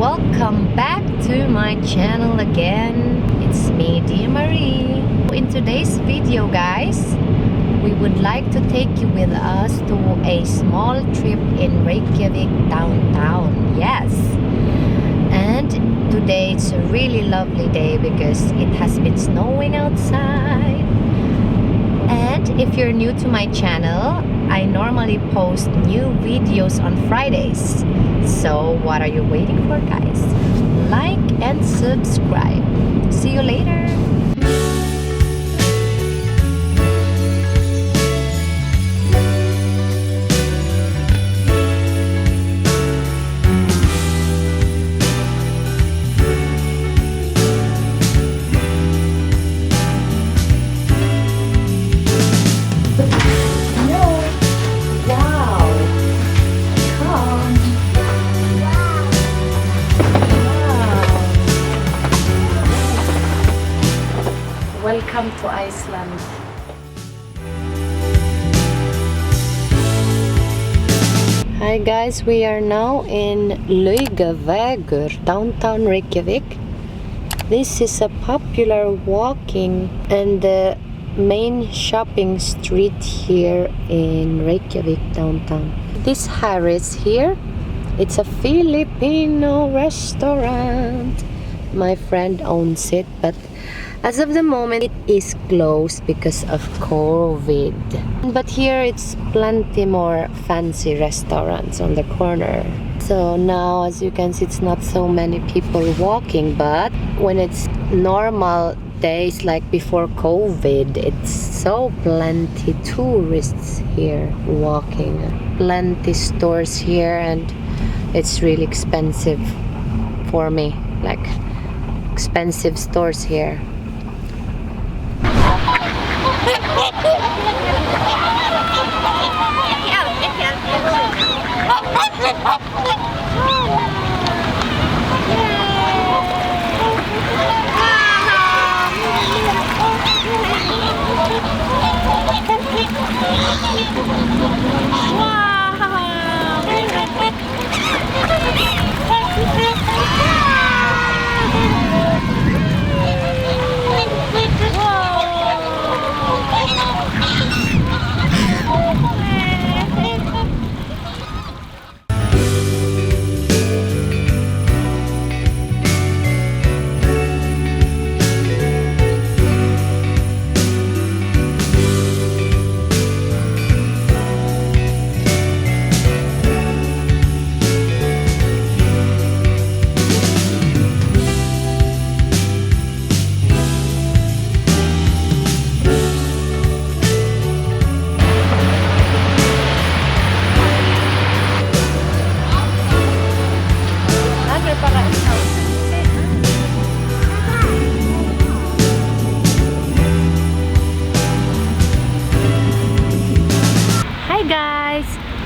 Welcome back to my channel again. It's me, Dear Marie. In today's video, guys, we would like to take you with us to a small trip in Reykjavik downtown. Yes. And today it's a really lovely day because it has been snowing outside. And if you're new to my channel, I normally post new videos on Fridays. So what are you waiting for, guys? Like and subscribe. See you later. Welcome to Iceland. Hi guys, we are now in Reykjavik, downtown Reykjavik. This is a popular walking and main shopping street here in Reykjavik downtown. This Harris here, it's a Filipino restaurant. My friend owns it, but as of the moment, it is closed because of COVID. But here it's plenty more fancy restaurants on the corner. So now, as you can see, it's not so many people walking. But when it's normal days like before COVID, it's so plenty tourists here walking. Plenty stores here, and it's really expensive for me. Like expensive stores here.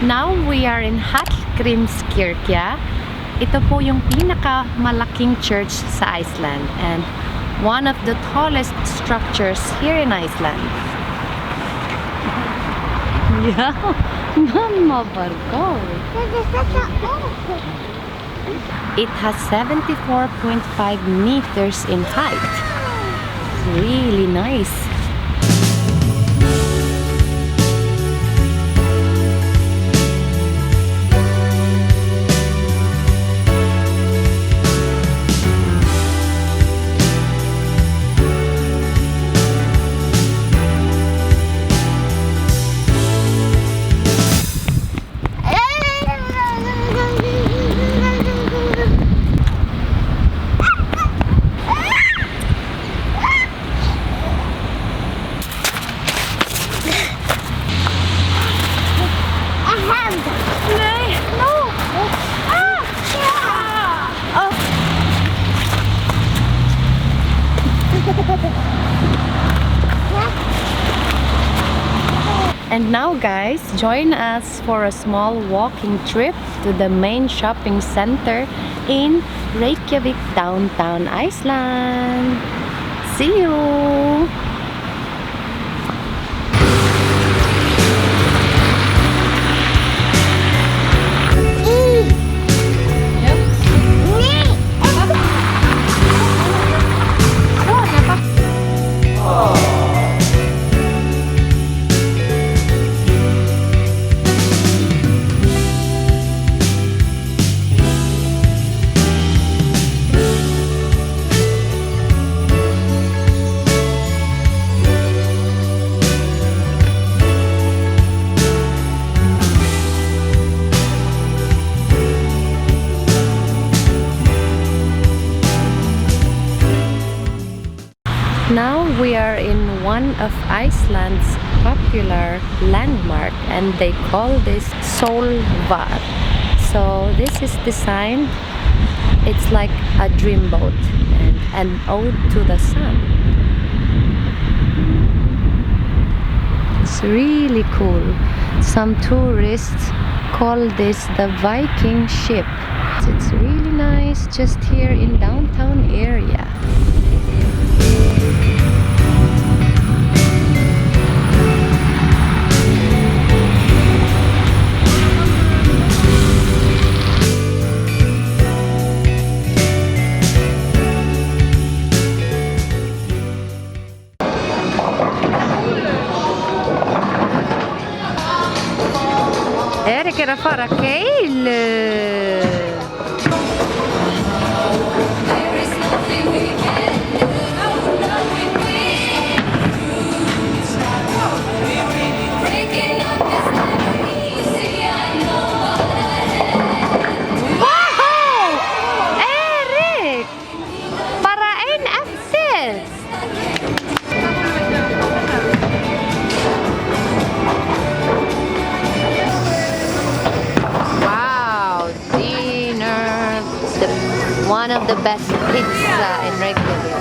Now we are in Hallgrímskirkja. Ito po yung pinakamalaking church sa Iceland and one of the tallest structures here in Iceland. Yeah, Mama Bargo. It has 74.5 meters in height. It's really nice. And now guys, join us for a small walking trip to the main shopping center in Reykjavik, downtown Iceland. See you! Yep. Now we are in one of Iceland's popular landmark, and they call this Solvar. So this is designed, it's like a dreamboat and an ode to the sun. It's really cool. Some tourists call this the Viking ship. It's really nice just here in downtown area. Erik er að fara keilu. Wow! Erik! Bara ein eftir. One of the best pizza in Reykjavik.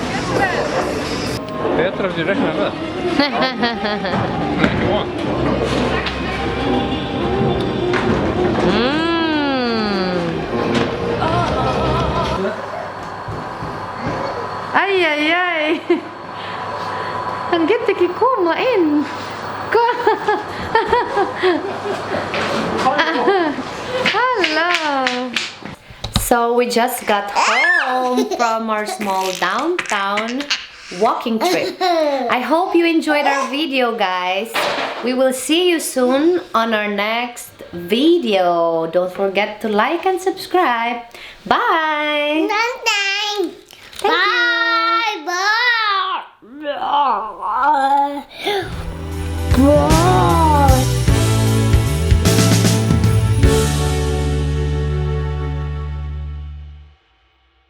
Betra ef ég reiknaði með það. Ekki von. Æ. Hann getur ekki koma inn. Hello. So we just got home from our small downtown walking trip. I hope you enjoyed our video, guys. We will see you soon on our next video. Don't forget to like and subscribe. Bye. Bye. Bye.